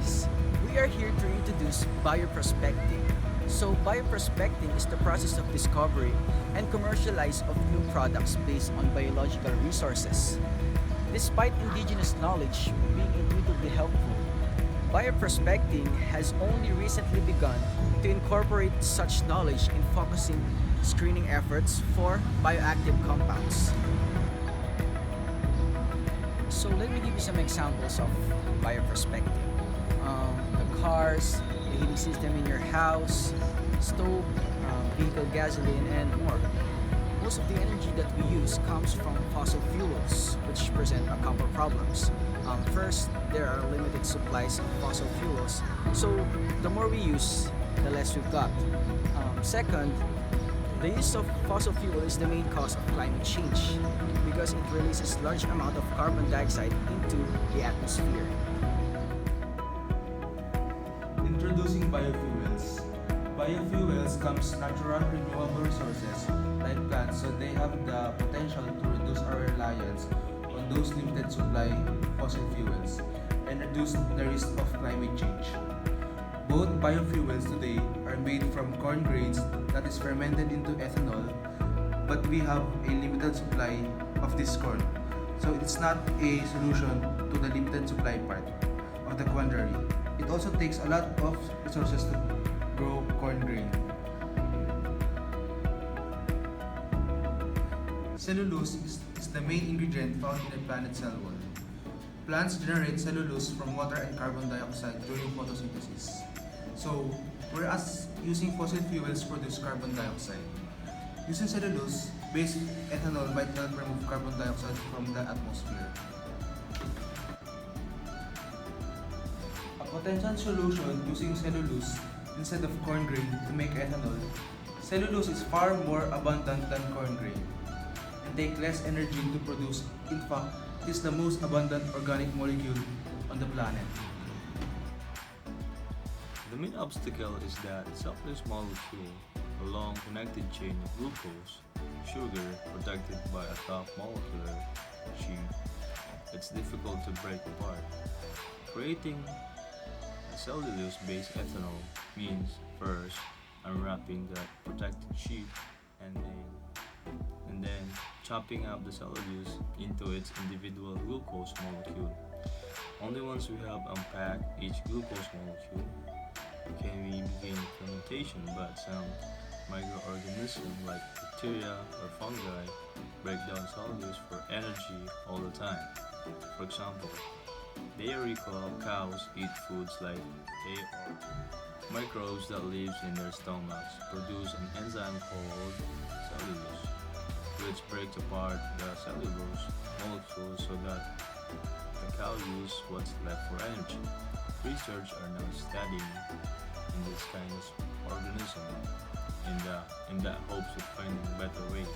guys! We are here to introduce bioprospecting. So, bioprospecting is the process of discovery and commercialize of new products based on biological resources. Despite indigenous knowledge being intuitively helpful, bioprospecting has only recently begun to incorporate such knowledge in focusing screening efforts for bioactive compounds. So let me give you some examples of bioprospecting. The cars, the heating system in your house, stove, vehicle gasoline, and more. Most of the energy that we use comes from fossil fuels, which present a couple problems. First, there are limited supplies of fossil fuels, so the more we use, the less we've got. Second, the use of fossil fuel is the main cause of climate change because it releases large amount of carbon dioxide into the atmosphere. Introducing biofuels. Biofuels comes natural renewable resources like plants, so they have the potential to reduce our reliance on those limited supply fossil fuels and reduce the risk of climate change. Both biofuels today are made from corn grains that is fermented into ethanol, but we have a limited supply of this corn. So it's not a solution to the limited supply part of the quandary. It also takes a lot of resources to grow corn grain. Cellulose is the main ingredient found in the planet's cell wall. Plants generate cellulose from water and carbon dioxide during photosynthesis. So, whereas using fossil fuels produce carbon dioxide, using cellulose-based ethanol might help remove carbon dioxide from the atmosphere. A potential solution using cellulose instead of corn grain to make ethanol. Cellulose is far more abundant than corn grain and take less energy to produce. In fact, it is the most abundant organic molecule on the planet. The main obstacle is that cellulose molecule, a long connected chain of glucose, sugar protected by a top molecular sheet, it's difficult to break apart. Creating a cellulose-based ethanol means first unwrapping that protected sheet and then chopping up the cellulose into its individual glucose molecule. Only once we have unpacked each glucose molecule can we begin fermentation, but some microorganisms like bacteria or fungi break down cellulose for energy all the time. For example, dairy cows eat foods like they are microbes that lives in their stomachs produce an enzyme called cellulose, which breaks apart the cellulose molecule so that the cow use what's left for energy. Research are now studying in this kind of organism in the hopes of finding better ways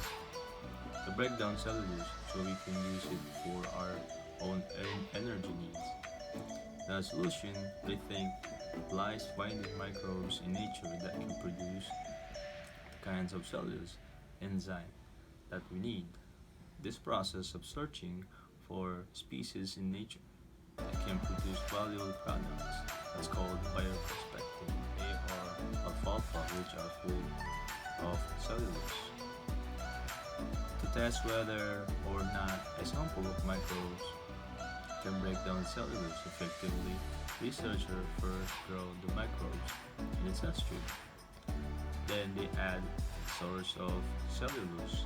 to break down cellulose so we can use it for our own energy needs. The solution, I think, lies finding microbes in nature that can produce the kinds of cellulose enzyme that we need. This process of searching for species in nature that can produce valuable products that's called bioprospecting. They are alfalfa, which are full of cellulose. To test whether or not a sample of microbes can break down cellulose effectively, researchers first grow the microbes in a test tube. Then they add a source of cellulose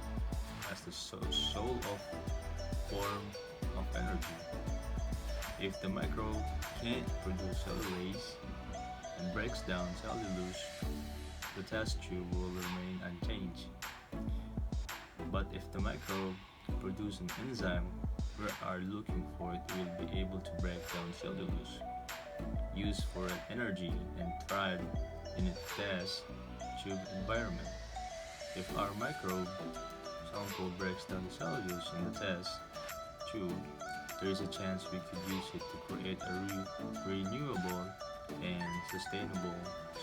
as the soul of form of energy. If the microbe can't produce cellulase and breaks down cellulose, the test tube will remain unchanged. But if the microbe produces an enzyme we are looking for, it will be able to break down cellulose, use for energy, and thrive in a test tube environment. If our microbe sample breaks down the cellulose in the test tube, there is a chance we could use it to create a renewable and sustainable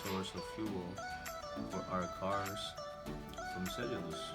source of fuel for our cars from cellulose.